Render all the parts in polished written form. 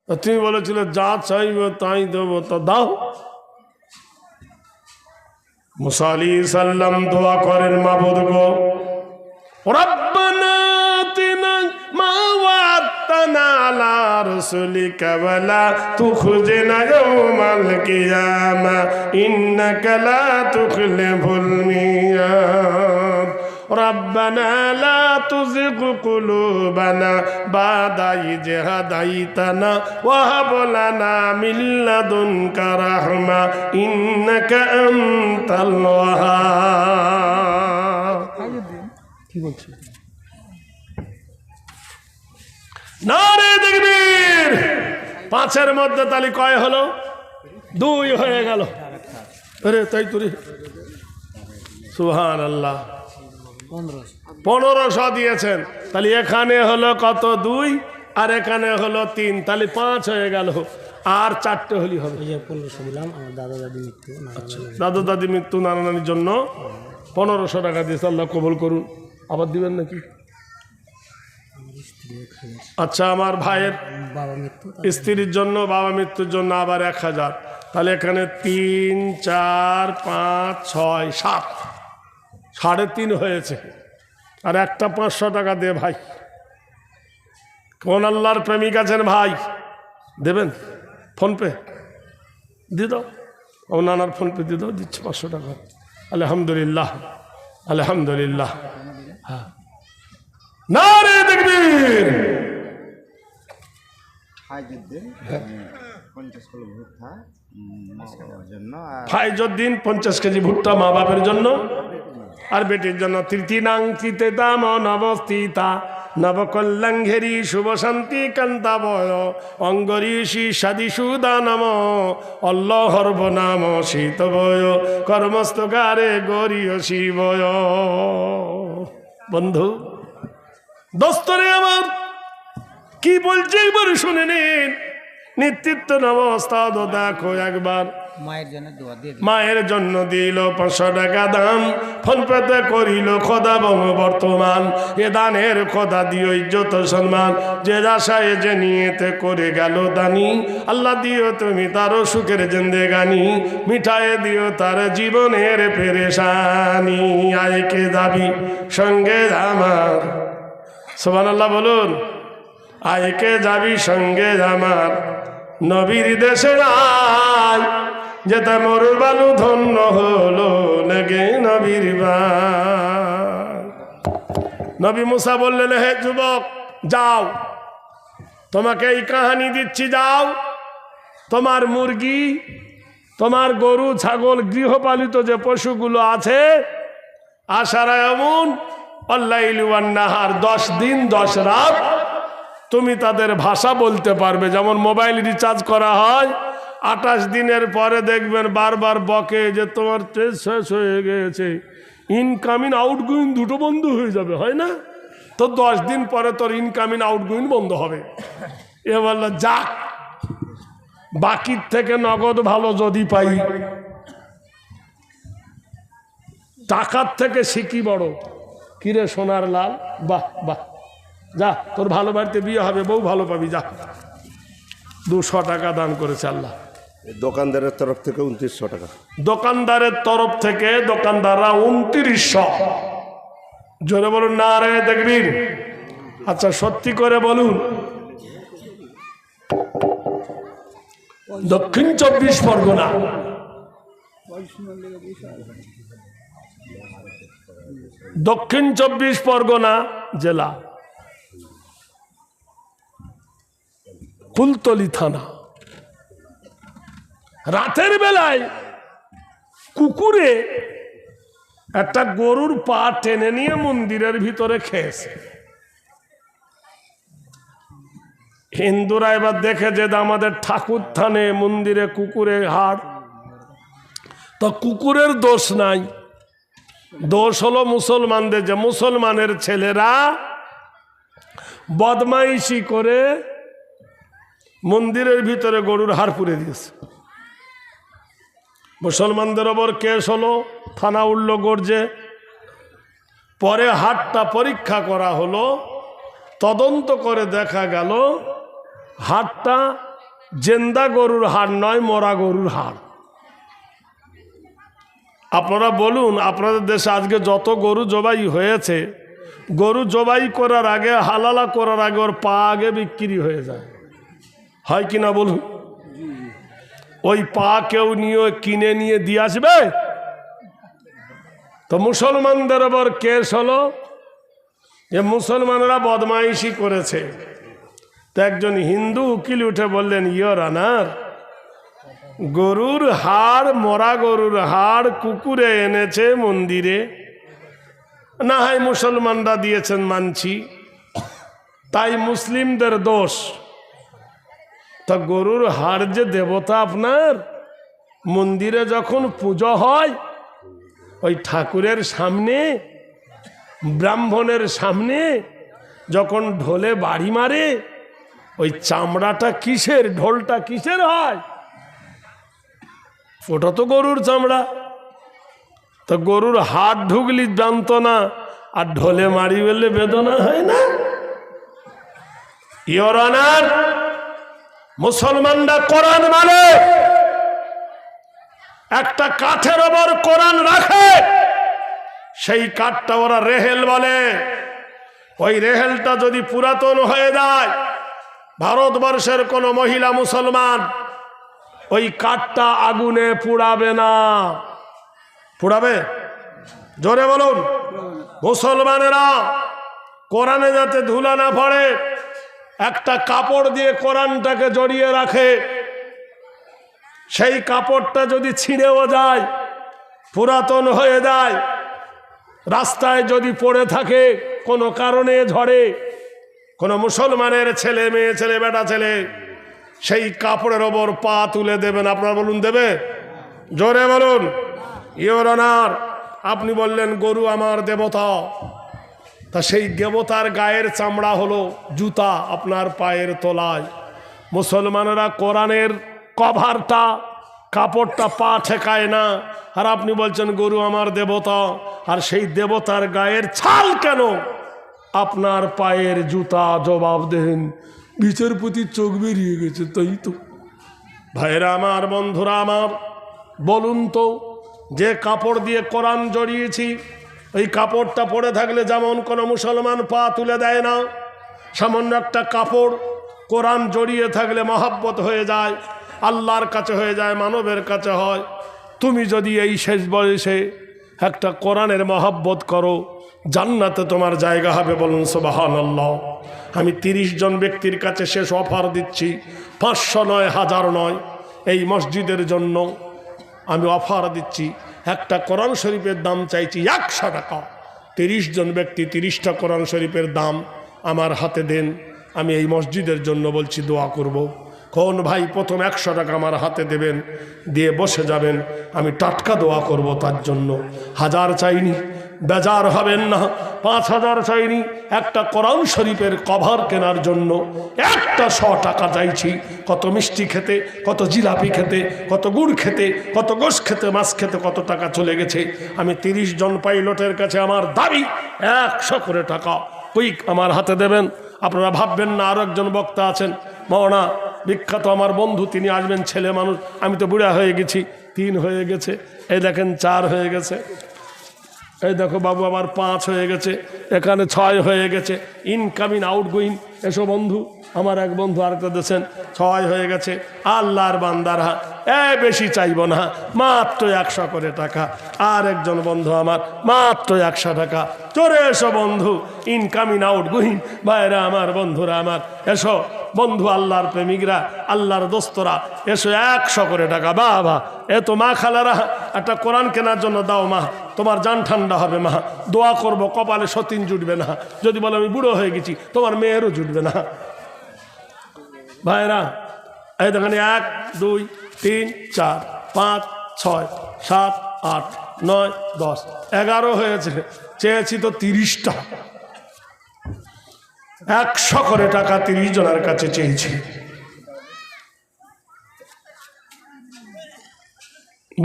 তুমি বলেছিলে যা চাইবে তাই দেবো, তা দাও। মুসা আলাইহিস সালাম দোয়া করেন, মাবুদ গো, রব্বানা আতিনা মা ওয়া'আদতানা আলা রাসূলিকা ওয়া লা তুখজিনা ইয়াওমাল কিয়ামা ইন্নাকা লা তুখলিফুল মিয়াদ। রব্বানা লা তুযিগ কুলুবানা বা'দা ইয হাদাইতানা ওয়া হাব লানা মিন লাদুনকা রাহমা ইন্নাকা আনতাল ওয়াহ্হাব। কি বলছো? নারে তাকবীর। পাঁচের মধ্যে তালি কয় হলো? 2 হয়ে গেল। আরে তাই তো রে, সুবহানাল্লাহ। 1500 দিয়েছেন, তাহলে এখানে হলো কত? 2 আর এখানে হলো 3, তাহলে 5 হয়ে গেল। আর 4টে হলি হবে। 1500 দিলাম আমার দাদা দাদি মৃত্যু। দাদা দাদি মৃত্যু, নানা নানির জন্য 1500 টাকা দিয়েছে, আল্লাহ কবুল করুন। আবার দিবেন নাকি? আচ্ছা, আমার ভাইয়ের বাবা মৃত্যু, স্ত্রীর জন্য, বাবা মৃত্যুর জন্য আবার 1000। তাহলে এখানে 3, 4, 5, 6, 7, 3.5 হয়েছে। আর একটা 500 টাকা দে ভাই। কোন আল্লাহর প্রেমিক আছেন ভাই? দেবেন? ফোনপে দিয়ে দাও, ও নানার ফোনপে দিয়ে দাও, দিচ্ছে 500 টাকা। আলহামদুলিল্লাহ, আলহামদুলিল্লাহ। হ্যাঁ, নারে তাকবীর। ফাইজউদ্দিন 50 কেজি ভুট্টা মা বাপের জন্য আর বেটির জন্য। তৃতীয়াং চিতে দাম নবস্থিতা নবকল্যাঙ্ঘেরি শুভ শান্তি কান্তাবয় অঙ্গরিষি সাদি সুদানম অল্লহর্ব নাম শীতবয় কর্মস্তকারে গরিয় শিবয়। বন্ধু দোস্তরে আমার কি বলছে একবার শুনে নিন। নেতৃত্ব নবস্থা দেখো একবার। মায়ের জন্য দিল 500 টাকা দাম, ফোন পেতে করিল খোদা বং বর্তমান। এ দানের খোদা দিও ইজ্জত সম্মান, যে আশায় যে নিয়েতে করে গেল দানি। আল্লাহ দিও তুমি তারও সুখের জিন্দেগানি, মিঠায়ে দিও তার জীবনের পেরেশানি। আয়কে যাবি সঙ্গে আমার, সুবহানাল্লাহ বলুন। আয়কে যাবি সঙ্গে আমার, নবীর দেশে আয়, যেতে মোর বালু ধন্য হলো লেগে নবীর বাই। নবী মুসা বললেন, হে যুবক যাও, তোমাকে এই কাহানি দিচ্ছি, যাও তোমার মুরগি, তোমার গরু ছাগল গৃহপালিত যে পশুগুলো আছে, আশারা এমন আল্লাইলু ওয়ান নাহার 10 দিন 10 রাত তুমি তাদের ভাষা বলতে পারবে। যেমন মোবাইল রিচার্জ করা হয়, 28 দিনের পরে দেখবেন বারবার বকে যে তোমার ট্রেস শেষ হয়ে গেছে, ইনকামিং আউটগোয়িং দুটো বন্ধ হয়ে যাবে, হয় না? তো 10 দিন পরে তোর ইনকামিং আউটগোয়িং বন্ধ হবে। এ বললো যাক, বাকির থেকে নগদ ভালো যদি পাই, টাকার থেকে শিখি বড়। কিরে সোনার লাল, বাহ বাহ, যা তোর ভালো বাড়িতে বিয়ে হবে, বউ ভালো পাবি, যা। 200 টাকা দান করেছে আল্লাহ। দোকানদারের তরফ থেকে 2900 টাকা। দোকানদারের তরফ থেকে দোকানদাররা 2900। জোরে বলুন নারে তাকবীর। আচ্ছা সত্যি করে বলুন, দক্ষিণ 24 পরগনা, দক্ষিণ 24 পরগনা জেলা, কুলতলি থানা, রাতের বেলায় কুকুরে একটা গরুর পা টেনে নিয়ে মন্দিরের ভিতরে খেয়েছে। হিন্দুরা এবার দেখে যে আমাদের ঠাকুর থানে মন্দিরে কুকুরের হাড়, তো কুকুরের দোষ নাই, দোষ হলো মুসলমানদের। যে মুসলমানের ছেলেরা বদমাইশি করে মন্দিরের ভিতরে গরুর হাড় পুড়ে দিয়েছে। মুসলমানদের ওপর কেস হলো, থানা উঠল গর্জে। পরে হাড়টা পরীক্ষা করা হলো, তদন্ত করে দেখা গেল হাড়টা জেন্দা গরুর হাড় নয়, মরা গরুর হাড়। আপনারা বলুন, আপনাদের দেশে আজকে যত গরু জবাই হয়েছে, গরু জবাই করার আগে, হালালা করার আগে ওর পা আগে বিক্রি হয়ে যায়, হয় কি না বলুন? ওই পা কেউ নিয়ে কিনে নিয়ে দিয়ে আসবে? তো মুসলমানদের আবার কেস হলো যে মুসলমানরা বদমাইশি করেছে। তো একজন হিন্দু উকিল উঠে বললেন, ইয়োর অনার, গরুর হাড়, মরা গরুর হাড় কুকুরে এনেছে মন্দিরে, না হয় মুসলমানরা দিয়েছেন মানছি, তাই মুসলিমদের দোষ। তা গরুর হাড় যে দেবতা আপনার, মন্দিরে যখন পুজো হয় ওই ঠাকুরের সামনে, ব্রাহ্মণের সামনে যখন ঢোলে বাড়ি মারে, ওই চামড়াটা কিসের, ঢোলটা কিসের হয়? ওটা তো গরুর চামড়া। তো গরুর হাত ঢুকলি জানতো না, আর ঢোলে মারি বললে বেদনা হয় না? ইয়োর অনার, মুসলমানরা কোরআন মানে, একটা কাঠের ওপর কোরআন রাখে, সেই কাঠটা ওরা রেহেল বলে। ওই রেহেলটা যদি পুরাতন হয়ে যায়, ভারতবর্ষের কোন মহিলা মুসলমান ওই কাঠটা আগুনে পুড়াবে না। পুড়াবে? জোরে বলুন। মুসলমানেরা কোরআনে যাতে ধুলা না পড়ে, একটা কাপড় দিয়ে কোরআনটাকে জড়িয়ে রাখে। সেই কাপড়টা যদি ছিঁড়েও যায়, পুরাতন হয়ে যায়, রাস্তায় যদি পড়ে থাকে, কোনো কারণে ঝড়ে, কোনো মুসলমানের ছেলে মেয়ে, ছেলে বেটা ছেলে সেই কাপড়ের ওপর পা তুলে দেবেন? আপনারা বলুন, দেবে? জোরে বলুন। ইয়োর অনার, আপনি বললেন গরু আমার দেবতা, তা সেই দেবতার গায়ের চামড়া হলো জুতা আপনার পায়ের তলায়। মুসলমানেরা কোরআনের কভারটা, কাপড়টা পা ঠেকায় না, আর আপনি বলছেন গরু আমার দেবতা, আর সেই দেবতার গায়ের ছাল কেন আপনার পায়ের জুতা? জবাব দেন। বিচারপতির চোখ বেরিয়ে গেছে। তাই তো ভাইরা আমার, বন্ধুরা আমার, বলুন তো, যে কাপড় দিয়ে কোরআন জড়িয়েছি, ওই কাপড়টা পরে থাকলে যেমন কোনো মুসলমান পা তুলে দেয় না, সামান্য একটা কাপড় কোরআন জড়িয়ে থাকলে মহাব্বত হয়ে যায়, আল্লাহর কাছে হয়ে যায়, মানবের কাছে হয়। তুমি যদি এই শেষ বয়সে একটা কোরআনের মহাব্বত করো, জান্নাতে তোমার জায়গা হবে। বলুন সুবহানাল্লাহ। আমি 30 জন ব্যক্তির কাছে শেষ অফার দিচ্ছি, 500 নয়, 1000 নয়, এই মসজিদের জন্য আমি অফার দিচ্ছি। একটা কোরআন শরীফের দাম চাইছি 100 টাকা। 30 জন ব্যক্তি 30টা কোরআন শরীফের দাম আমার হাতে দেন, আমি এই মসজিদের জন্য বলছি, দোয়া করব। কোন ভাই প্রথম 100 টাকা আমার হাতে দেবেন, দিয়ে বসে যাবেন, আমি টাটকা দোয়া করব তার জন্য। 1000 চাইনি, বেজার হবেন না। 5000 চাইনি, একটা কোরআন শরীফের কভার কেনার জন্য একটা 100 টাকা চাইছি। কত মিষ্টি খেতে, কত জিলাপি খেতে, কত গুড় খেতে, কত গোশ খেতে, মাছ খেতে কত টাকা চলে গেছে। আমি 30 জন পাইলটের কাছে আমার দাবি 100 করে টাকা কুইক আমার হাতে দেবেন। আপনারা ভাববেন না আরো একজন বক্তা আছেন, মাওনা বিখ্যাত আমার বন্ধু, তিনি আসবেন, ছেলে মানুষ। আমি তো বুড়া হয়ে গেছি, 3 হয়ে গেছে, এই দেখেন 4 হয়ে গেছে, এই দেখো বাবু আমার 5 হয়ে গেছে, এখানে 6 হয়ে গেছে। ইনকামিং আউটগোয়িং, এসো বন্ধু। আমার এক বন্ধু আরেকটা দিয়েছেন, 6 হয়ে গেছে। আল্লাহর বান্দারা বেশি চাইব না, মাত্র 100 করে টাকা। আর একজন বন্ধু আমার মাত্র 100 টাকা। চলে এসো বন্ধু, ইনকামিং আউটগোয়িং ভাইরা আমার, বন্ধুরা আমার, এসো বন্ধু, আল্লাহর প্রেমিকরা, আল্লাহর দোস্তরা, এসো 100 করে টাকা। বাবা, এত মা খালারা, একটা কোরআন কেনার জন্য দাও মা, তোমার জান ঠান্ডা হবে মা। দোয়া করব, কপালে সতীন জুটবে না। যদি বলো আমি বুড়ো হয়ে গেছি, তোমার মেয়েরও জুটবে না। ভাইরা, এই দেখেন 1 2 3 4 5 6 7 8 9 10 11 হয়েছে। চেয়েছি তো 30টা, 100 করে টাকা 30 জনের কাছে চেয়েছি।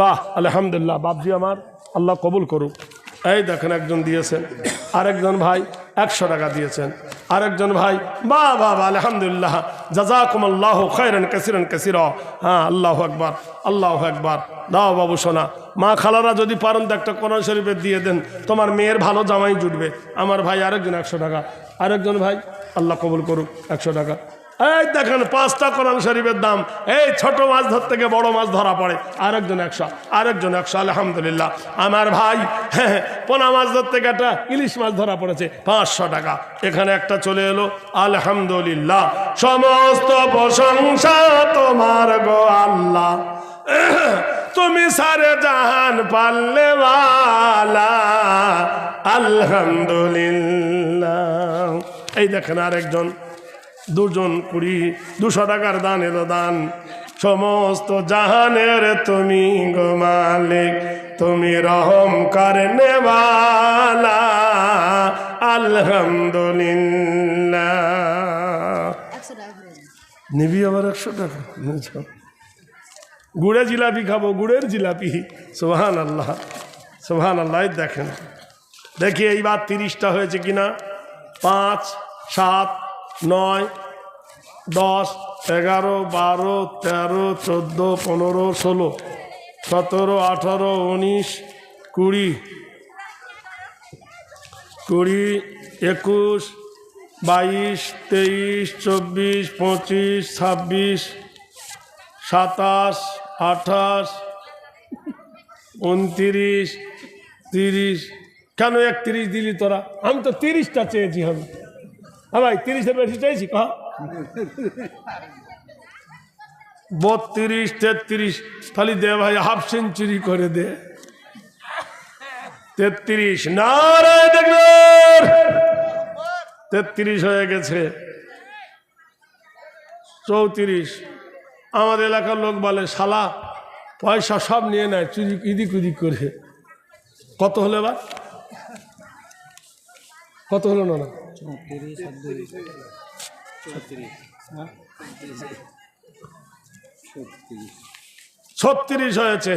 বাহ, আলহামদুলিল্লাহ বাপজি আমার, আল্লাহ কবুল করুক। এই দেখেন একজন দিয়েছেন, আরেকজন ভাই 100 টাকা দিয়েছেন, আরেকজন ভাই বাহ বাহ আলহামদুলিল্লাহ জাযাকুমুল্লাহু খায়রান কাসীরান কাসীরা। হ্যাঁ, আল্লাহু আকবার, আল্লাহু আকবার। দাও বাবু সোনা, মা খালারা যদি পারেন তো একটা কোরআন শরীফের দিয়ে দেন, তোমার মেয়ের ভালো জামাই জুটবে। আমার ভাই আরেকজন 100 টাকা, আরেকজন ভাই আল্লাহ কবুল করুক 100 টাকা। এই দেখেন 5টা কোরআন শরীফের দাম। এই ছোট মাছ ধরতে গিয়ে বড় মাছ ধরা পড়ে, আরেকজন 100, আরেকজন 100। আলহামদুলিল্লাহ। আমার ভাই পোনা মাছ ধরতে গিয়ে একটা ইলিশ মাছ ধরা পড়েছে, 500 টাকা। এখানে একটা চলে এলো। আলহামদুলিল্লাহ। সমস্ত প্রশংসা তোমার গো আল্লাহ, তুমি সারে জাহান পাল্লে ওয়ালা। আলহামদুলিল্লাহ। এই দেখেন আরেকজন, 2 জন 20, 200 টাকার দান এলো দান। সমস্ত জাহানের তুমি গো মালিক, তুমি রহম করনে ওয়ালা। আলহামদুলিল্লাহ। নিবি আবার 100 টাকা। গুড়ে জিলাপি খাবো, গুড়ের জিলাপি। সুবহানাল্লাহ, সুবহানাল্লাহ। দেখেন দেখি এইবার 30টা হয়েছে কিনা। 5, 7, 9, 10, 11, 12, 13, 14, 15, 16, 17, 18, 19, 20, 21, 22, 23, 24, 25, 26, 27, 28, 29, 30। কেন 31 দিলি তোরা? আমি তো 30টা চেয়েছি। আমি ভাই 30-এর বেশি চাইছি কা? 32, 33। তাহলে দে ভাই, হাফ সেঞ্চুরি করে দে। 33। নারায় দেখবেন 33 হয়ে গেছে। 34। আমাদের এলাকার লোক বলে শালা পয়সা সব নিয়ে নেয়, চুরি ইদিক উদিক করে। কত হলো এবার? কত হলো না? 36 হয়েছে।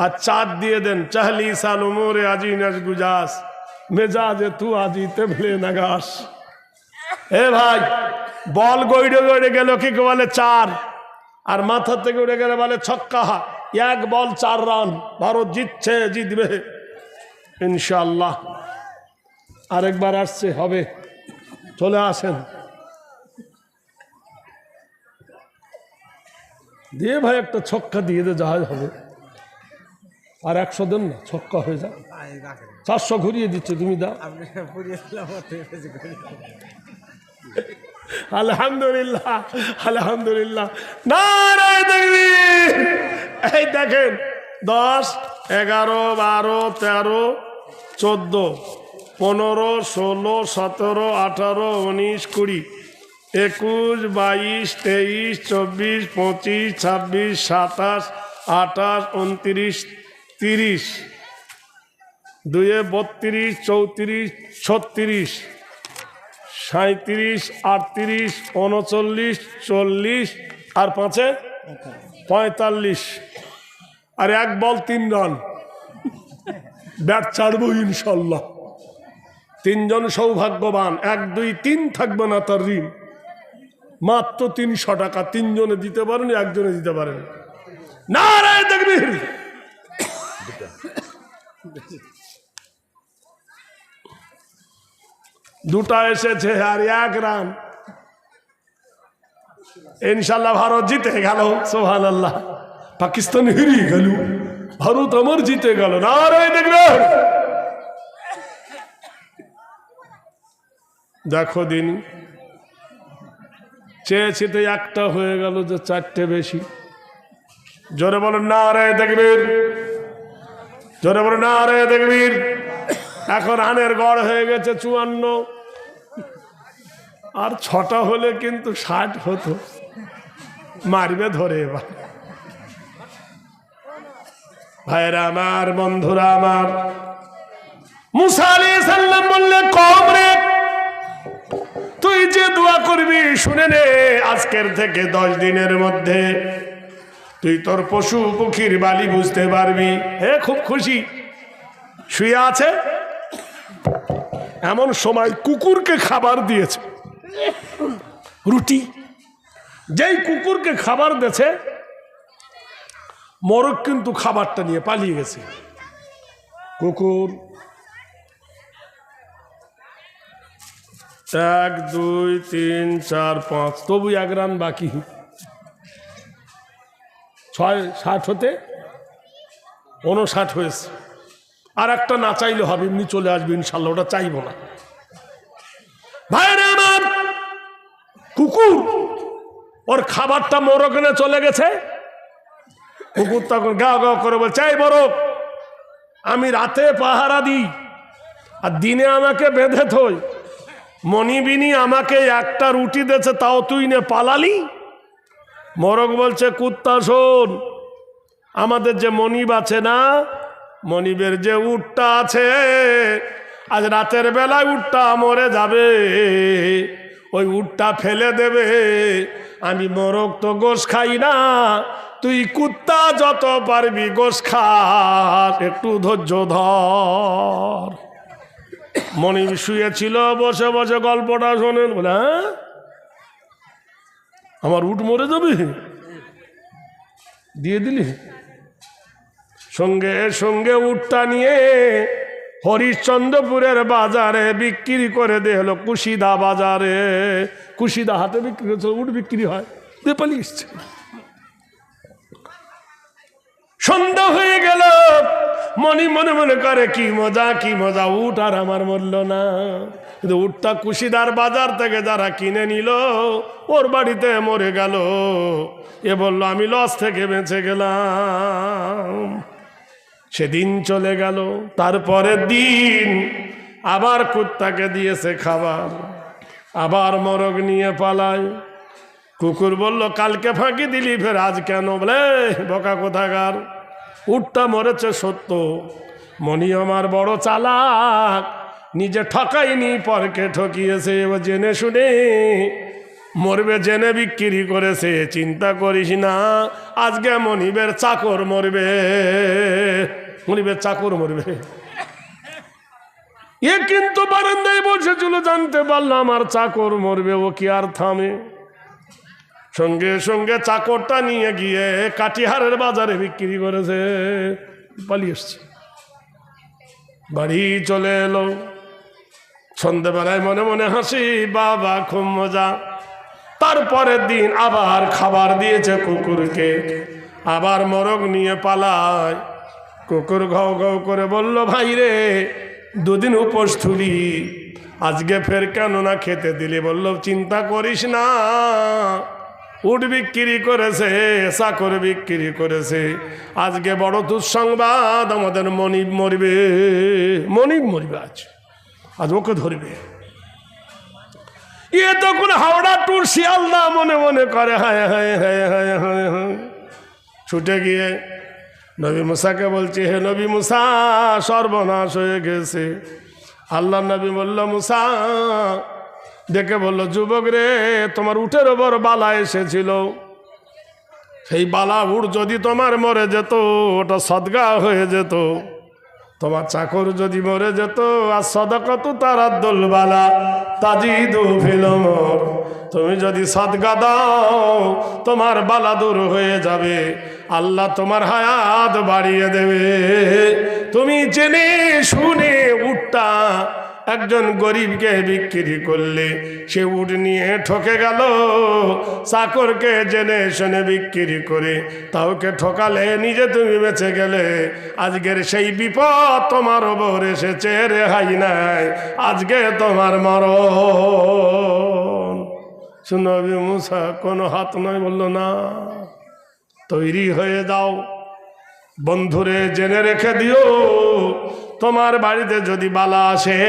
আর 4 দিয়ে দেন। চাহলি সাল উমরে আজি নাজ গুজাস, মেজাজে তু আজি তেবলে নাগাস। এ ভাই, বল গইড়ে গইড়ে গেল কি বলে 4, আর মাথা থেকে উড়ে গেলে বলে ছক্কা। 1 বল 4 রান। ভারত জিতছে, জিতবে ইনশাআল্লাহ। আরেকবার আসছে, হবে। চলে আসেন। দিয়ে ভাই একটা ছক্কা দিয়ে দে, যা হবে। আর 100 দেন না, ছক্কা হয়ে যায়। 400 ঘুরিয়ে দিচ্ছে, তুমি দাও। আলহামদুলিল্লাহ, আলহামদুলিল্লাহ। নারায়ে তাকবীর। এই দেখেন 10, 11, 12, 13, 14, 15, 16, 17, 18, 19, 20, 21, 22, 23, 24, 25, 26, 27, 28, 29, 30, 2 32, 34, 36, 37, 38, 39, 40, আর 5-এ 45। আর 1 বল 3 রান। ব্যাট ছাড়বো ইনশাল্লাহ। 3 জন সৌভাগ্যবান। 1, 2, 3 থাকবে না তার ঋণ। মাত্র 300 টাকা। 3 জনে দিতে পারেন, 1 জনে দিতে পারেন। নারায়ে তাকবীর। দুটা এসেছে আর 1 রান। ইনশাল্লাহ ভারত জিতে গেল। সুবহানাল্লাহ। পাকিস্তান হেরিয়ে গেল, ভারত আমার জিতে গেল। নারায়ে তাকবীর। দেখো দিন, চেয়েছি তো 1টা হয়ে গেল, যে 4টে বেশি। জোরে বলেন নারায়ে তাকবীর, জোরে বলেন নারায়ে তাকবীর। এখন রানের গড় হয়ে গেছে 54। আর 6টা হলে কিন্তু 60 হতো। মারবে ধরে এবার। ভাইরা আমার, বন্ধুরা আমার, মুসা আলাইহিস সালাম বললে, কওম রে, তুই যে দোয়া করবি শুনে নে, আজকের থেকে 10 দিনের মধ্যে তুই তোর পশু পক্ষীর বালি বুঝতে পারবি। হে, খুব খুশি। শুয়ে আছে, এমন সময় কুকুরকে খাবার দিয়েছে, রুটি যেই কুকুরকে খাবার দিয়েছে মোরগ কিন্তু খাবারটা নিয়ে পালিয়ে গেছে। কুকুর 1 2 3 4 5 তবু 1 রান বাকি। 60 হতে 59 হয়েছে। আর একটা না চাইলে হবে, এমনি চলে আসবে ইনশাল্লাহ, ওটা চাইব না। ভাইরা আমার, কুকুর ওর খাবারটা মোরগনে চলে গেছে। কুকুর তখন গাও গাও করে বলছে, এই মোরগ, আমি রাতে পাহারা দিই আর দিনে আমাকে বেঁধে থই, মনিবিনী আমাকে একটা রুটি দিয়েছে, তাও তুই নে পালালি। মোরগ বলছে, কুত্তা শোন, আমাদের যে মনিব আছে না, মনিবের যে উটটা আছে, আজ রাতের বেলায় উটটা মরে যাবে, ওই উটটা ফেলে দেবে। আমি মোরগ তো গোশ খাই না, তুই কুত্তা যত পারবি গোশ খা, একটু ধৈর্য ধর। মনিব শুয়েছিল, বসে বসে গল্পটা শোনেন। বলে, হ্যাঁ আমার উট মরে যাবে, দিয়ে দিলি। সঙ্গে সঙ্গে উটটা নিয়ে হরিশ্চন্দ্রপুরের বাজারে বিক্রি করে দিয়ে হলো কুশিদা বাজারে। কুশিদা হাটে বিক্রি হচ্ছে, উট বিক্রি হয়, দিয়ে পালিয়ে এসছে। সন্ধ্যা হয়ে গেল, মনি মনে মনে করে কি মজা কি মজা, উট আর আমার মরল না। কিন্তু উটটা কুশিদার বাজার থেকে যারা কিনে নিল, ওর বাড়িতে মরে গেল। এ বলল, আমি লস থেকে বেঁচে গেলাম। সেদিন চলে গেল। তারপরের দিন আবার কুত্তাকে দিয়েছে খাবার, আবার মোরগ নিয়ে পালায়। কুকুর বলল, কালকে ফাঁকি দিলি, ফের আজ কেন? বলে, বোকা কোথাকার, উটটা মরেছে সত্য, মনি আমার বড় চালাক, নিজে ঠকাইনি পরকে ঠকিয়েছে, ও জেনে শুনে মরবে, জেনে বিক্রি করেছে। চিন্তা করিস না, আজকে মনিবের চাকর মরবে, মনিবের চাকর মরবে। এ কিন্তু বারান্দায় বসেছিল, জানতে পারলাম আমার চাকর মরবে, ও কি আর থামে? সঙ্গে সঙ্গে চাকরটা নিয়ে গিয়ে কাটিহারের বাজারে বিক্রি করেছে, পালিয়ে এসছে। বাড়ি চলে এলো। সন্ধ্যেবেলায় মনে মনে হাসি, বাবা খুব মজা। তারপরের দিন আবার খাবার দিয়েছে কুকুরকে, আবার মোরগ নিয়ে পালায়। কুকুর ঘাও ঘাও করে বলল, ভাই রে, 2 দিন উপোস থুলি, আজকে ফের কেন না খেতে দিলি? বলল, চিন্তা করিস না, উট বিক্রি করেছে, চাকর বিক্রি করেছে, আজকে বড় দুঃসংবাদ, আমাদের মনিব মরবে, মনিব মরবে, আজ ওকে ধরবে। এ তখন হাওড়া টুর শিয়ালদা মনে মনে করে, হায় হায় হায় হায় হায় হায়। ছুটে গিয়ে নবী মুসাকে বলছে, হে নবী মুসা, সর্বনাশ হয়ে গেছে। আল্লাহ নবী বলল, মুসা দেখে বলল, যুবক রে, তোমার উটের ওপর বালা এসেছিল, সেই বালা উট যদি তোমার মরে যেত, ওটা সদগা হয়ে যেত। তোমার চাকর যদি মরে যেত, আর সদকাতু তারাদ্দুল বালা তাজিদু ফিল উমর, তুমি যদি সদকা দাও, তোমার বালা দূর হয়ে যাবে, আল্লাহ তোমার হায়াত বাড়িয়ে দেবে। তুমি জেনে শুনে উটটা একজন গরিবকে বিক্রি করলে, সে উট নিয়ে ঠকে গেল। চাকরকে জেনে শুনে বিক্রি করে তাওকে ঠকালে, নিজে তুমি বেঁচে গেলে। আজকের সেই বিপদ তোমার ওপর এসেছে, রেহাই নাই, আজকে তোমার মরণ। নবী মুসা কোনো হাত নয়, বলল, না, তৈরি হয়ে যাও। বন্ধুরে জেনে রেখে দিও, তোমার বাড়িতে যদি বালা আসে,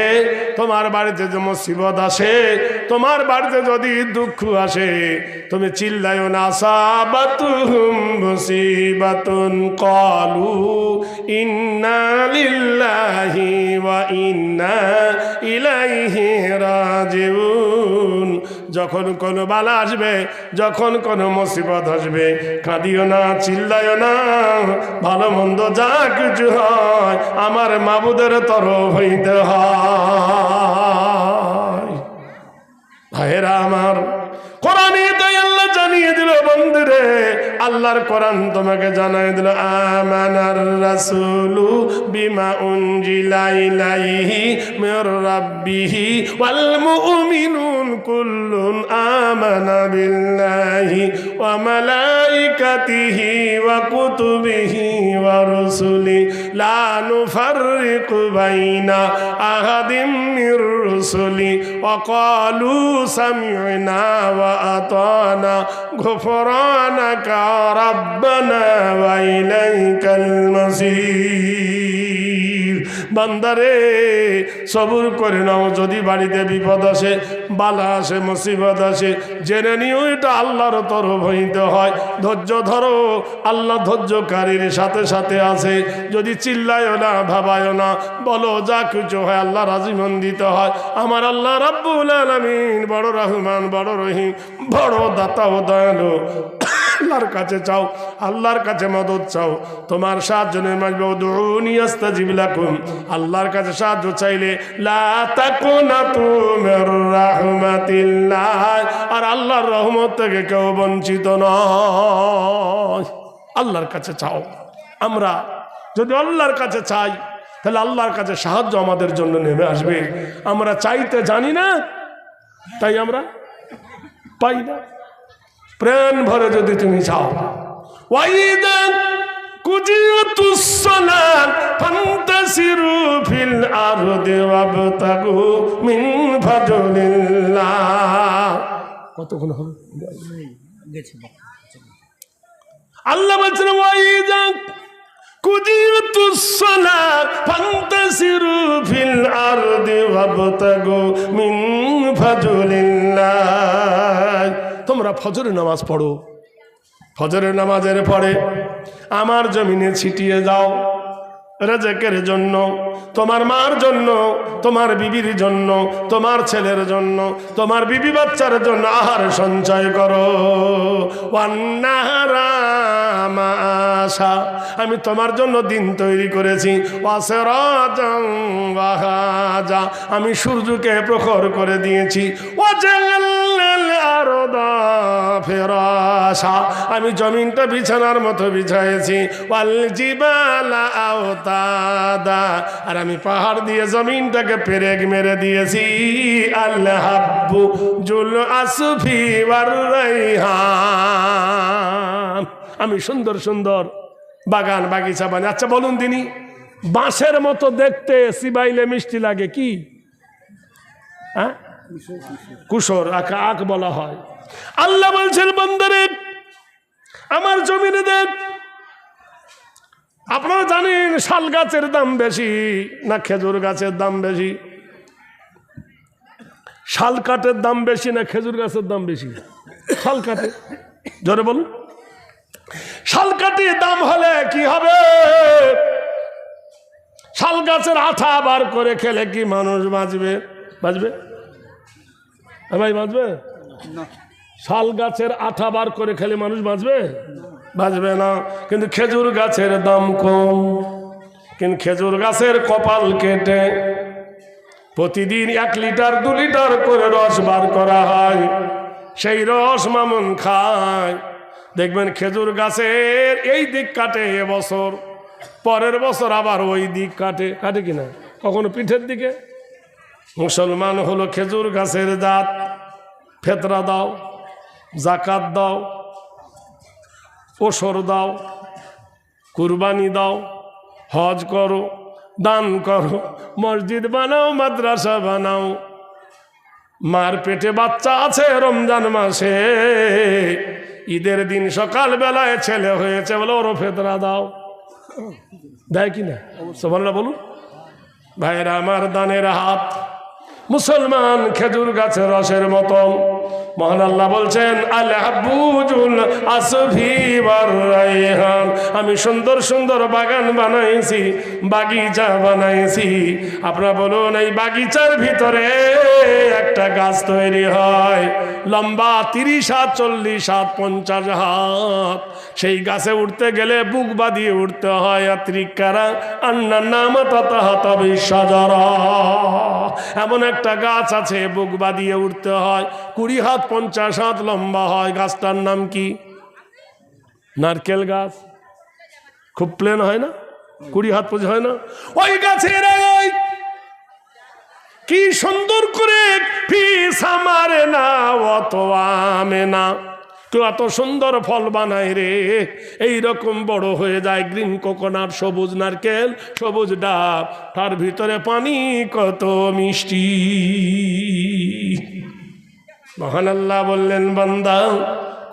তোমার বাড়িতে যে মুসিবত আসে, তোমার বাড়িতে যদি দুঃখ আসে, তুমি চিল্লায়ো না, আসাবাতুহুম মুসিবাতুন ক্বালু ইন্না লিল্লাহি ওয়া ইন্না ইলাইহি রাজিউন। যখন কোনো বালা আসবে, যখন কোনো মুসিবত আসবে, কাঁদিও না, চিল্লায়ো না, ভালো মন্দ যা কিছু হয় আমার মাবুদের তরফ হইতে হয়। ভাইয়েরা আমার, কোরআনে তাই আল্লাহ জানিয়ে বন্ধুরে আল্লাহর কোরআন তোমাকে জানাই দিল আমানার রাসূলু বিমা উনজিলা ইলাইহি মির রাব্বিহি ওয়াল মুমিনুন কুল্লুন আমানা বিল্লাহি ওয়া মালাইকাতিহি ওয়া কুতুবিহি ওয়া রুসুলি লা নুফাররিকু বাইনা আহাদিম মির রুসুলি ওয়া ক্বালু সামি'না ওয়া আতানা গুফরানাকা রাব্বানা ওয়া ইলাইকাল মাসির। বান্দারে সবুর করে নাও, যদি বাড়িতে বিপদ আসে, বালা আসে, মুসিবত আসে, জেনে নিও এটা আল্লাহর তরফ হইতে হয়। ধৈর্য ধরো, আল্লাহ ধৈর্যকারীর সাথে সাথে আছে। যদি চিল্লায়ও না, ভাবায়ও না, বলো যা কিছু হয় আল্লাহ রাজিমন্দিত হয়। আমার আল্লাহ রাব্বুল আলামিন বড় রহমান, বড় রহিম, বড় দাতা ও দয়ালু। আল্লাহর কাছে চাও, আল্লাহর কাছে মদত চাও, তোমার সাহায্য নেই মাসবে। উদউনি আস্তাজিব লাকুম, আল্লাহর কাছে সাহায্য চাইলে লা তাকুনাতু মির রাহমাতিল্লাহ, আর আল্লাহর রহমত থেকে কেউ বঞ্চিত নয়। আল্লাহর কাছে চাও। আমরা যদি আল্লাহর কাছে চাই তাহলে আল্লাহর কাছে সাহায্য আমাদের জন্য নেমে আসবে। আমরা চাইতে জানি না, তাই আমরা পাই না। প্রাণ ভরে যদি তুমি চাও, ওয়াইদা কুজিয়াতুস সালাত ফান্তাসিরু ফিল আরদি ওয়াবতাগু মিন ফাদলিল্লাহ। কতক্ষণ হবে? আল্লাহ বলছেন ওয়াইদা কুজিয়াতুস সালাত ফান্তাসিরু ফিল আরদি ওয়াবতাগু মিন ফাদলিল্লাহ। তোমরা ফজরের নামাজ পড়ো, ফজরের নামাজের পরে আমার জমিনে ছিটিয়ে যাও রেজেকের জন্য, তোমার মার জন্য, তোমার বিবির জন্য, তোমার ছেলের জন্য, তোমার বিবি বাচ্চার জন্য আহার সঞ্চয় করো। ওয়ান্নাহারা মাআশা, আমি তোমার জন্য দিন তৈরি করেছি। ওয়াসিরাজান ওয়াহাজা, আমি সূর্যকে প্রখর করে দিয়েছি। ওয়াজাল্লাল আরদা ফিরাশা, আমি জমিনটা বিছানার মতো বিছাইছি। ওয়াল জিবালা আওতাদা, আর আমি পাহাড় দিয়ে জমিনটাকে পেরেক মেরে দিয়েছি। আল হাব্বু জুল আসফি ওয়ার রাইহান, আমি সুন্দর সুন্দর বাগান বাগিচা বানিয়ে। আচ্ছা বলুন তিনি, বাঁশের মতো দেখতে সিবাইলে মিষ্টি লাগে কি? হ্যাঁ, কুশর, আখ বলা হয়। আল্লাহ বলছেন বান্দারে আমার জমিনে দেখ। আপনারা জানেন শাল গাছের দাম বেশি না খেজুর গাছের দাম বেশি? শাল কাঠের দাম বেশি না খেজুর গাছের দাম বেশি? শাল কাঠে, জোরে বলুন। শাল কাঠের দাম হলে কি হবে? শাল গাছের আঠা বার করে খেলে কি মানুষ বাঁচবে? বাঁচবে ভাই? বাঁচবে না। শাল গাছের আঠা বার করে খেলে মানুষ বাঁচবে? বাঁচবে না। কিন্তু খেজুর গাছের দাম কম, কিন্তু খেজুর গাছের কপাল কেটে প্রতিদিন 1 লিটার 2 লিটার করে রস বার করা হয়। সেই রস মামুন খায়। দেখবেন খেজুর গাছের এই দিক কাটে এবছর, পরের বছর আবার ওই দিক কাটে। কাটে কিনা? কখনো পিঠের দিকে। মুসলমান হলো খেজুর গাছের জাত। ফেতরা দাও, জাকাত দাও, ওসর দাও, কুরবানি দাও, হজ করো, দান করো, মসজিদ বানাও, মাদ্রাসা বানাও। মার পেটে বাচ্চা আছে রমজান মাসে, ঈদের দিন সকাল বেলায় ছেলে হয়েছে বলে ওরও ফেতরা দাও। দেয় কি না? সুবহানাল্লাহ বলুন। ভাইরা আমার, দানের হাত। মুসলমান খেজুর গাছের রসের মতন। মহান আল্লাহ বলছেন আল হাব্বুজুল আসফি ওয়ার রাইহান, আমি সুন্দর সুন্দর বাগান বানাইছি, বাগিচা বানাইছি। আপনারা বলুন, এই বাগিচার ভিতরে একটা গাছ তৈরি হয় লম্বা 30 হাত, 40 হাত, 50 হাত। সেই গাছে উঠতে গেলে বুক বাঁধিয়ে উঠতে হয়। আত্রিকারা আন্না নামা তাতাহাতা বিশাজারা, এমন একটা গাছ আছে বুক বাঁধিয়ে উঠতে হয়। 20 হাত 50 হাত লম্বা হয়। গাছটার নাম কি? নারকেল গাছ খুব প্লেন হয় না, 20 হাত পর্যন্ত হয় না, ওই গাছের আগায় কি সুন্দর করে পিসা মারে না অত আমে না, কেউ এত সুন্দর ফল বানায় রে। এইরকম বড় হয়ে যায় গ্রিন কোকোনাট, সবুজ নারকেল, সবুজ ডাব, তার ভিতরে পানি কত মিষ্টি। মহান আল্লাহ বললেন, বান্দা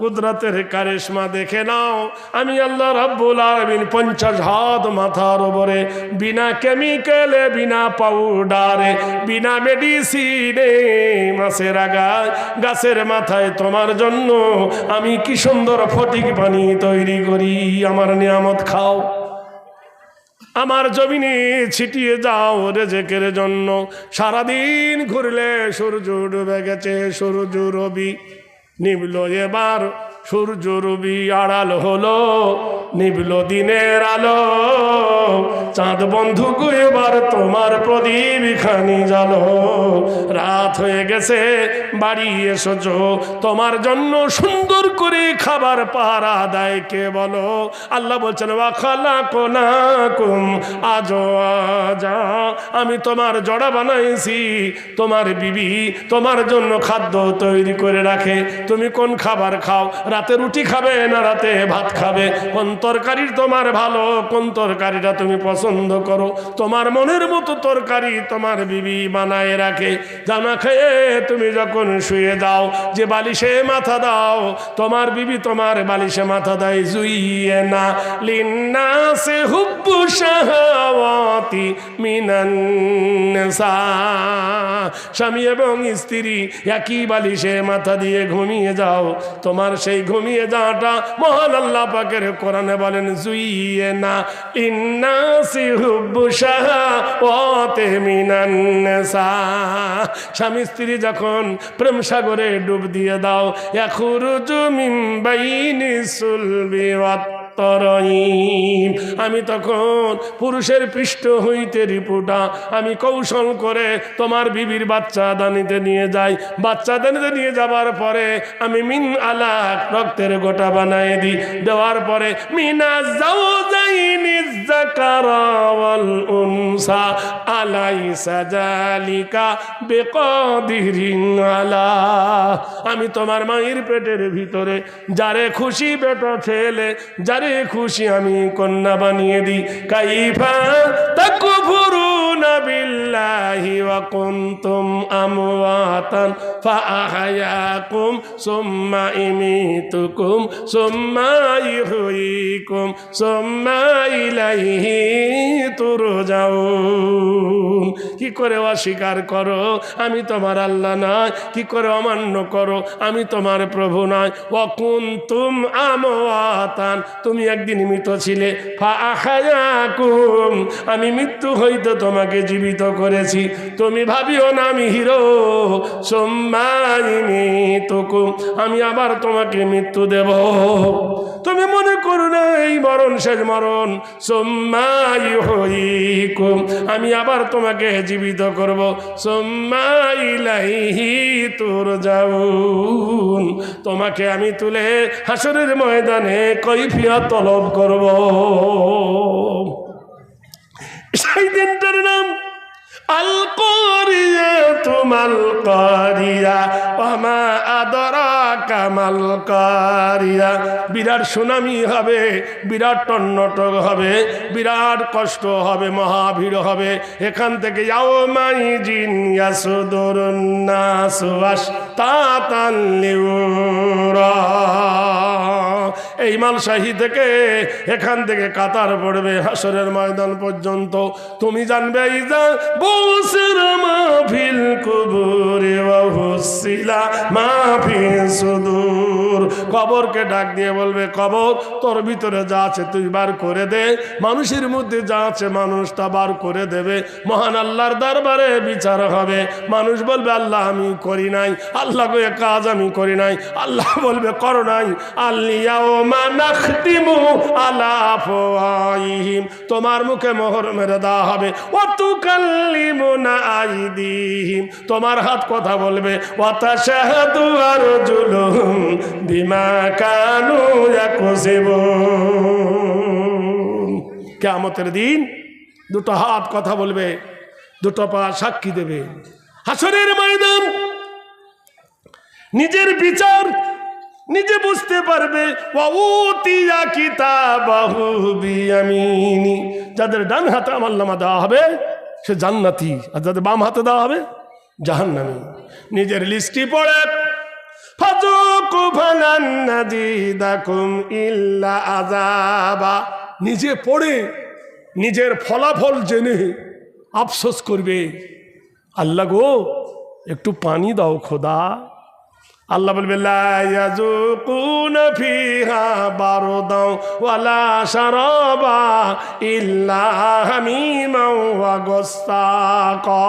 কুদরতের কারিশমা দেখে নাও, আমি আল্লাহ রাব্বুল আলামিন 50 হাত মাথার উপরে বিনা কেমিক্যালে, বিনা পাউডারে, বিনা মেডিসিনে মাছের আগায় গাছের মাথায় তোমার জন্য আমি কি সুন্দর ফটিক পানি তৈরি করি। আমার নিয়ামত খাও, আমার জমিনে ছিটিয়ে যাও রেজেকের জন্য। সারাদিন ঘুরলে সূর্য ডুবে গেছে, সূর্য রবি নিবল, এবার সূর্য রবি আড়াল হলো, নিবল দিনের আলো। চাঁদ বন্ধুক এবার তোমার প্রদীপ খানি জালো। রাত হয়ে গেছে, বাড়ি এসেছো, তোমার জন্য সুন্দর করে খাবার পাহারা দেয় কে বলো? আল্লাহ বলছেন, ওয়া খালাকনাকুম আজওয়াজা, আমি তোমার জড়া বানাইছি। তোমার বিবি তোমার জন্য খাদ্য তৈরি করে রাখে। তুমি কোন খাবার খাও? রাতে রুটি খাবে না রাতে ভাত খাবে? কোন তরকারি তোমার ভালো, কোন তরকারিটা তুমি পছন্দ করো? তোমার মনের মতো তরকারি তোমার বিবি বানায় রাখে। জানা খেয়ে তুমি যখন শুয়ে যাও, যে বালিশে মাথা দাও, তোমার বিবি তোমার বালিশে মাথা দেয়। জুইয়ে না লিন্নাসে হুব্বু শাহাওয়াতি মিনান নিসা, স্বামী এবং স্ত্রী একই বালিশে মাথা দিয়ে ঘুমিয়ে যাও। তোমার সেই ঘুমিয়ে যাওয়াটা মহান আল্লাহ পাকের কোরআনে বলেন, জুইয়ে না লিন্নাসি হুব্বু শাহাওয়াতি মিনান নিসা। স্বামী স্ত্রী যখন প্রেম সাগরে ডুব দিয়ে দাও, ইয়াখরুজু মিন বাইনি সুলবি ওয়াত তরঈন, আমি তখন পুরুষের পৃষ্ঠ হইতে রিপুটা আমি কৌশল করে তোমার বিবির বাচ্চা দানিতে নিয়ে যাই। বাচ্চা দানিতে নিয়ে যাবার পরে আমি মিন আলাক, রক্তের গোটা বানায় দিই। দেওয়ার পরে মিনা জাওজাইনি যাকারা ওয়াল উনসা আলাইসা যালিকা বিকাদিরিন আলা, আমি তোমার মায়ের পেটের ভিতরে যারে খুশি বেটা ছেলে, যারে খুশি আমি কন্যা বানিয়ে দিই। কাইফা তাকফুরুনা বিল্লাহি ওয়া কুনতুম আমওয়াতান ফাআহয়াকুম সুম্মা ইমিতুকুম সুম্মা ইহয়িকুম সুম্মা ইলাইহি তুরজাউন। কি করে অস্বীকার করো আমি তোমার আল্লাহ নয়? কি করে অমান্য করো আমি তোমার প্রভু নয়? ওয়া কুনতুম আমওয়াতান, তুমি একদিন মৃত ছিলে। ফাআহয়াকুম, আমি মৃত্যু হইতে তোমাকে জীবিত করেছি। তুমি ভাবিও না আমি হিরো। সুম্মা ইমিতুকুম, আমি আবার তোমাকে মৃত্যু দেব। তুমি মনে করো না এই মরণ শেষ মরণ। সুম্মা ইহয়িকুম, আমি আবার তোমাকে জীবিত করব। সুম্মা ইলাইহি তুরজাউন, তোমাকে আমি তুলে হাসরের ময়দানে কৈফিয়ত তলব করব। সেই দিনটার নাম আল কারিয়াতু মাল কারিয়া ওয়া মা আদরাকা মাল কারিয়া। বিরাট সুনামি হবে, বিরাট টন্নটক হবে, বিরাট কষ্ট হবে, মহাভিড় হবে। এখান থেকে ইয়াউমাইজিন ইয়াসুদুরুন নাসু আশতাতান লিউরা, এই মালশাহী থেকে এখান থেকে কাতার পড়বে হাসরের ময়দান পর্যন্ত। তুমি জানবে ইজা বুসির মাহফিল কুবুরি ওয়া হুসিলা মাহফিস সুদূর, কবরকে ডাক দিয়ে বলবে, কবর তোর ভিতরে যা আছে তুই বার করে দে। মানুষের মধ্যে যা আছে মানুষ তা বার করে দেবে। মহান আল্লাহর দরবারে বিচার হবে। মানুষ বলবে, আল্লাহ আমি করি নাই। আল্লাহ কয়ে কাজ আমি করি নাই। আল্লাহ বলবে, করো নাই। আল্লিয়া ইয়াউমা নাখতিমু আলা আফওয়াহিহিম, তোমার মুখে মোহর মেরে দেওয়া হবে। ওয়া তুকাল্লিমুনা আইদিহিম, তোমার হাত কথা বলবে। ওয়া তাশহাদু আরজুলুহুম বিমা কানু ইয়াকসিবুন। কিয়ামতের দিন দুটো হাত কথা বলবে, দুটো পা সাক্ষী দেবে। হাসরের ময়দান, নিজের বিচার নিজে বুঝতে পারবে। ওয়া উতিয়া কিতাবাহু বিয়ামিনি, যাদের ডান হাতে আমলনামা দেওয়া হবে সে জান্নাতি, আর যাদের বাম হাতে দেওয়া হবে জাহান্নামী। নিজের লিস্টি পড়ে ফাযুকু ফালান নাজিদাকুম ইল্লা আযাবা, নিজে পড়ে নিজের ফলাফল জেনে আফসোস করবে, আল্লাহ গো একটু পানি দাও খোদা। আল্লাহ বলবে লা ইয়াযুকুনা ফিহা বারদাও ওয়ালা শারাবা ইল্লা হামিমান ওয়া গাসসাকা,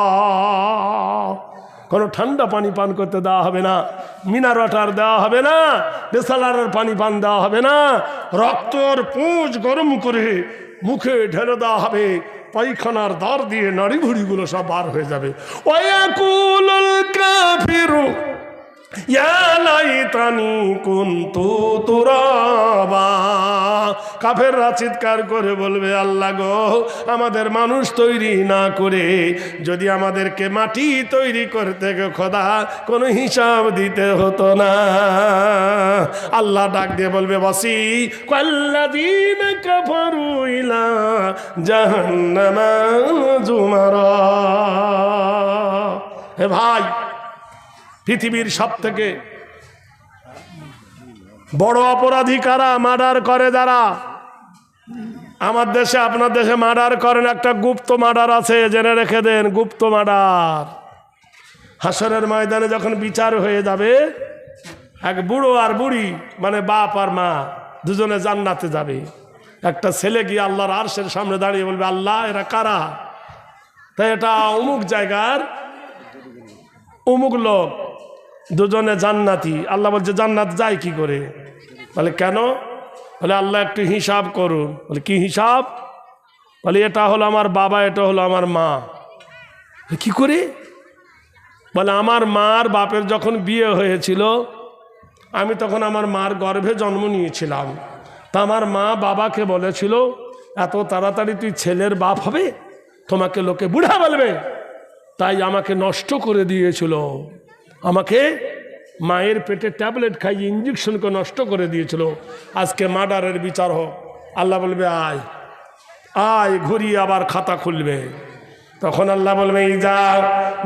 কোনো ঠান্ডা পানি পান করতে দেওয়া হবে না, মিনার ওয়াটার দেওয়া হবে না, ডেসালারের পানি পান দেওয়া হবে না, রক্তর পুঁজ গরম করে মুখে ঢেলে দেওয়া হবে, পায়খানার দ্বার দিয়ে নাড়ি ভুড়িগুলো সব বার হয়ে যাবে। ওয়ায়াকুলুল কাফিরু ইয়া লাইতানি কুনতু তুরাবা, কাফেররা চিৎকার করে বলবে আল্লাহ গো আমাদের মানুষ তৈরি না করে যদি আমাদেরকে মাটি তৈরি করতে গো খোদা কোনো হিসাব দিতে হতো না। আল্লাহ ডাক দিয়ে বলবে বসি কাল্লাযীনা কাফারু ইলা জাহান্নামা যুমারা। হে ভাই, পৃথিবীর সব থেকে বড় অপরাধী কারা? মার্ডার করে যারা। আমার দেশে আপনার দেশে মার্ডার করেন, একটা গুপ্ত মার্ডার আছে, জেনে রেখে দেন, গুপ্ত মার্ডার। হাসরের ময়দানে যখন বিচার হয়ে যাবে, এক বুড়ো আর বুড়ি মানে বাপ আর মা দুজনে জান্নাতে যাবে। একটা ছেলে গিয়ে আল্লাহর আরশের সামনে দাঁড়িয়ে বলবে আল্লাহ এরা কারা? তাই এটা অমুক জায়গার অমুক লোক, দুজনে জান্নাতি। আল্লাহ বলছে জান্নাত যায় কি করে? বলে কেন? বলে আল্লাহ একটু হিসাব করুন। বলে কি হিসাব? বলে এটা হলো আমার বাবা, এটা হলো আমার মা। কি করে? বলে আমার মার বাপের যখন বিয়ে হয়েছিল আমি তখন আমার মার গর্ভে জন্ম নিয়েছিলাম, তা আমার মা বাবাকে বলেছিল এত তাড়াতাড়ি তুই ছেলের বাপ হবে, তোমাকে লোকে বুড়া বলবে, তাই আমাকে নষ্ট করে দিয়েছিল। আমাকে মায়ের পেটে ট্যাবলেট খাইয়ে ইঞ্জেকশনকে নষ্ট করে দিয়েছিল। আজকে মার্ডারের বিচার হোক। আল্লাহ বলবে আয় আয়, ঘুরিয়ে আবার খাতা খুলবে। তখন আল্লাহ বলবে ইজা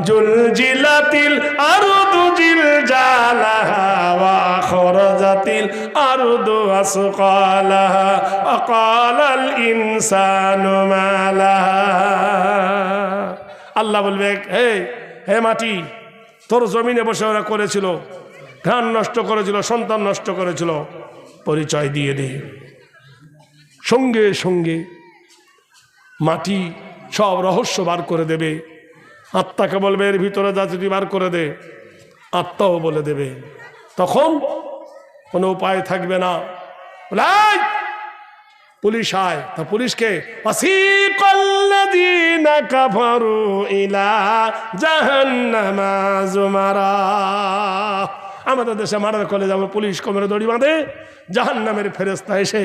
জুলজিলাতিল আরদু জিলজালাহা ওয়া খরাজাতিল আরদু আসকালাহা ওয়া ক্বালাল ইনসানু মা লাহা। আল্লাহ বলবে হে হে মাটি, তোর জমিনে বসে ওরা করেছিল, ধান নষ্ট করেছিল, সন্তান নষ্ট করেছিল, পরিচয় দিয়ে দে। সঙ্গে সঙ্গে মাটি সব রহস্য বার করে দেবে। আত্মাকে বলবে এর ভিতরে যা যদি বার করে দে, আত্মাও বলে দেবে। তখন কোনো উপায় থাকবে না। পুলিশ আয়, তা পুলিশকে ওয়াসিকাল্লাযীনা কাফারু ইলা জাহান্নামা যুমারা। আমাদের দেশে মারার কলে যেমন পুলিশ কোমরে দড়ি বাঁধে, জাহান্নামের ফেরেশতা এসে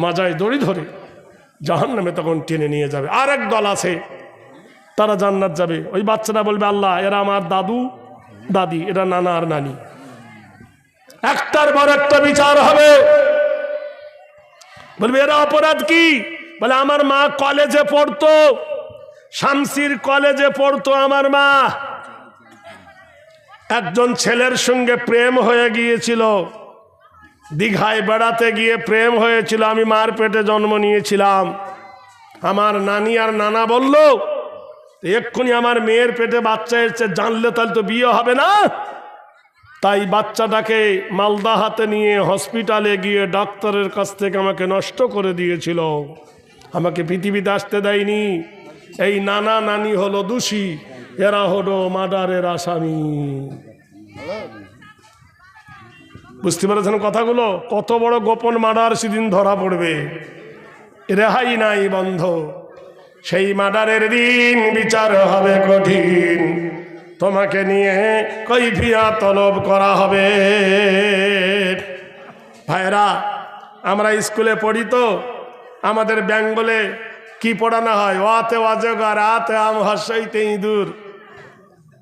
মাজায় দড়ি ধরে জাহান্নামে তখন টেনে নিয়ে যাবে। আর এক দল আছে তারা জান্নাত যাবে। ওই বাচ্চারা বলবে আল্লাহ এরা আমার দাদু দাদি, এরা নানা আর নানি। একটার পর একটা বিচার হবে। বলবে এরা অপরাধ কি? বলে আমার মা কলেজে পড়তো, শামসির কলেজে পড়তো আমার মা, একজন ছেলের সঙ্গে প্রেম হয়ে গিয়েছিল, দীঘায় বেড়াতে গিয়ে প্রেম হয়েছিল, আমি মার পেটে জন্ম নিয়েছিলাম। আমার নানি আর নানা বলল এক্ষুনি আমার মেয়ের পেটে বাচ্চা এসেছে, জানলে তাহলে তো বিয়ে হবে না। তাই বাচ্চাটাকে মালদা হাতে নিয়ে হসপিটালে গিয়ে ডাক্তারের কাছ থেকে আমাকে নষ্ট করে দিয়েছিল, আমাকে পৃথিবীতে আসতে দেয়নি। এই নানা নানি হলো দোষী, এরা হলো মার্ডারের আসামি। বুঝতে পেরেছেন কথাগুলো? কত বড় গোপন মার্ডার সেদিন ধরা পড়বে, রেহাই নাই বন্ধ। সেই মার্ডারের দিন বিচার হবে কঠিন, তোমাকে নিয়ে কৈফিয়ত তলব করা হবে। ভাইরা, আমরা স্কুলে পড়ি তো, আমাদের বেঙ্গলে কি পড়ানো হয়? ওয়াতে অজগর, আতে আম, হর্ষইতে ইঁদুর।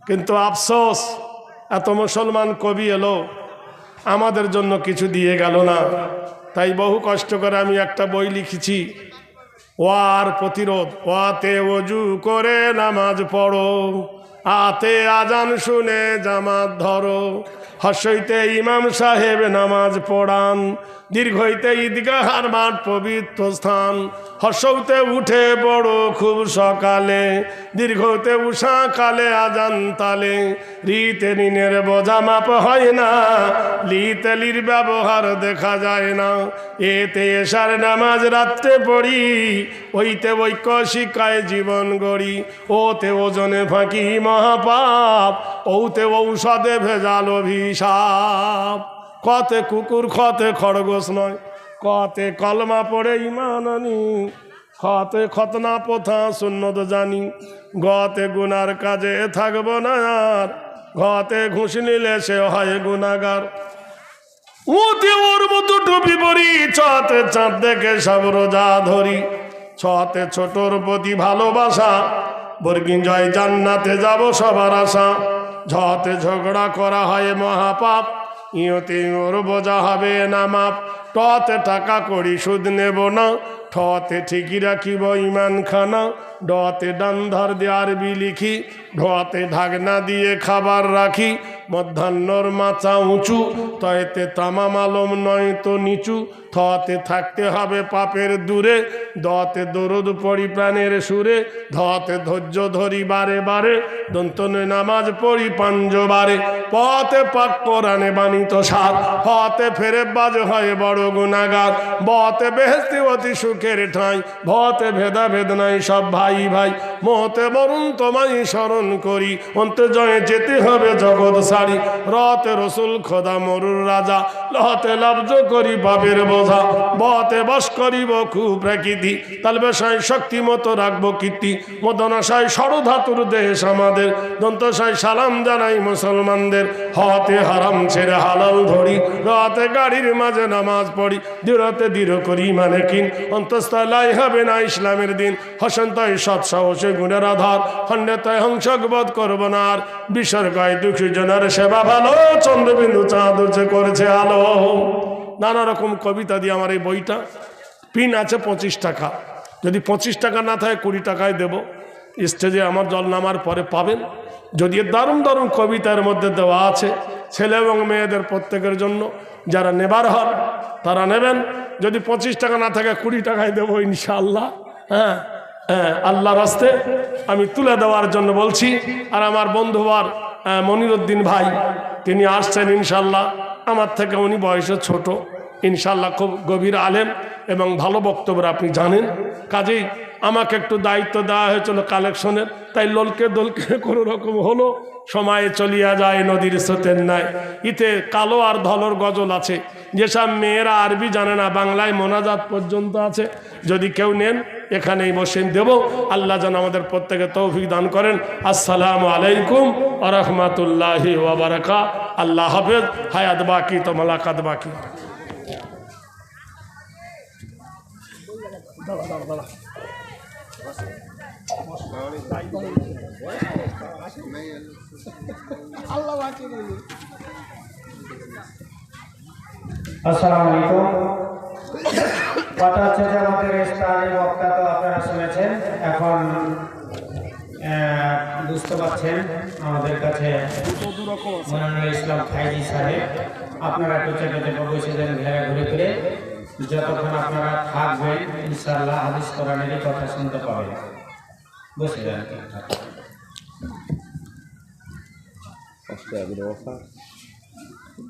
কিন্তু আফসোস, এত মুসলমান কবি এলো, আমাদের জন্য কিছু দিয়ে গেল না। তাই বহু কষ্ট করে আমি একটা বই লিখেছি, ওয়ার প্রতিরোধ। ওয়াতে অজু করে নামাজ পড়ো, আতে আজান শুনে জামাত ধরো, হর্ষইতে ইমাম সাহেব নামাজ পড়ান, দীর্ঘইতে ঈদগাহার মাঠ পবিত্র স্থান, হর্ষতে উঠে পড়ো খুব সকালে, দীর্ঘতে উষা কালে আজান তালে, রিতে ঋণের বোঝা মাপ হয় না, লিতে লির ব্যবহার দেখা যায় না, এতে এশার নামাজ রাত্রে পড়ি, ওইতে ঐক্য শিক্ষায় জীবন গড়ি, ওতে ওজনে ফাঁকি মহাপাপ, ওতে ঔষধে ভেজাল অভিশাপ, কতে কুকুর খতে খরগোশ নয়, কতে কলমা পড়ে ইমান আনি, খতে খতনা প্রথা সুন্নত জানি, গতে গুনার কাজে থাকব না আর, ঘতে ঘুষ নিলে সে হয় গুনাগার, ওতে ওর মতো টুপি পরি, ছতে চাঁদ দেখে সব রোজা ধরি, ছতে ছোটর প্রতি ভালোবাসা, বর্গিন জয় জান্নাতে যাব সবার আশা, ঝতে ঝগড়া করা হয় মহাপাপ, ইয়তে ওর বোঝা হবে না মাপ, টতে টাকা করি সুদ নেব না, ঠতে ঠিকই রাখিব ইমান খানা, ডতে ডান ধার দিয়ে আরবি লিখি, ঢতে ঢাকনা দিয়ে খাবার রাখি, মধ্যাহ্নর মাচা উঁচু, তয়েতে তামাম আলম নয় তো নিচু, থতে থাকতে হবে পাপের দূরে, দতে দরুদ পড়ি প্রাণের সুরে, ধতে ধৈর্য ধরি বারে বারে, দন্তনে নামাজ পড়ি পাঞ্জবারে, পথে পাক কোরআনে বাণিত সার, হতে ফেরে বাজ হয় বড় গুনাগার, বতে বেহেস্তি অতি সুখের ঠাঁই, ভতে ভেদা ভেদ নাই সব ভাই ভাই, মতে মরুন তোমায় স্মরণ করি, অন্তে জয়ে যেতে হবে জগৎ সারি, রতে রসুল খোদা মরুর রাজা, লহতে লাভজ করি পাপের বোঝা, বতে বস করিব খুব প্রকৃতি, তালবেশায় শক্তি মতো রাখবো কীর্তি, মদনাশায় ষড়ধাতুর দেশ আমাদের, দন্তশায় সালাম জানাই মুসলমানদের, হতে হারাম ছেড়ে হালাল ধরি, রতে গাড়ির মাঝে নামাজ পড়ি, দৃঢ়তে দৃঢ় করি মানে কিন, অন্তঃস্থলাই হবে না ইসলামের দিন, হসন্তয় সৎ সাহসে গুণের আধার, খণ্ডেতয় হংসক বোধ করব না আর, বিসর্গায় দুঃখী জনের সেবা ভালো, চন্দ্রবিন্দু চাঁদ উঠে করেছে আলো। নানা রকম কবিতা দিয়ে আমার এই বইটা, পিন আছে 25 টাকা, যদি 25 টাকা না থাকে 20 টাকায় দেব, স্টেজে আমার জল নামার পরে পাবেন। যদি দারুণ দারুণ কবিতার মধ্যে দেওয়া আছে, ছেলে এবং মেয়েদের প্রত্যেকের জন্য, যারা নেবার হন তারা নেবেন। যদি 25 টাকা না থাকে 20 টাকায় দেবো ইনশাআল্লাহ। হ্যাঁ হ্যাঁ, আল্লাহর রাস্তে আমি তুলে দেওয়ার জন্য বলছি। আর আমার বন্ধুবার মনিরুদ্দিন ভাই, তিনি আসছেন ইনশাআল্লাহ, আমার থেকে উনি বয়সে ছোট, ইনশাআল্লাহ খুব গভীর আলেম এবং ভালো বক্তব্য আপনি জানেন। কাজেই আমাকে একটু দায়িত্ব দেওয়া হয়েছিল কালেকশনের, তাই ললকে দলকে কোনো রকম হলো, সময়ে চলিয়া যায় নদীর স্রোতের ন্যায়। ইতে কালো আর ধলর গজল আছে, যেসব মেয়েরা আরবি জানে না, বাংলায় মোনাজাত পর্যন্ত আছে, যদি কেউ নেন এখানেই বসে দেব। আল্লাহ যেন আমাদের প্রত্যেকে তৌফিক দান করেন। আসসালামু আলাইকুম ওয়া রাহমাতুল্লাহি ওয়া বারাকাতুহু। আল্লাহ হাফেজ। হায়াত বাকি তো মোলাকাত বাকি। আসসালামু আলাইকুম। কথা হচ্ছে যে আমাদের স্থানীয় বক্তা তো আপনারা শুনেছেন, এখন বুঝতে পারছেন আমাদের কাছে মনিরুল ইসলাম ফাইজি সাহেব। আপনারা একটু চেপে চেপে বসে যান ঘুরে ফিরে, যতক্ষণ আপনারা থাকবেন ইনশাআল্লাহ হাদিস কোরআনেরই কথা শুনতে পাবেন। বসে যান।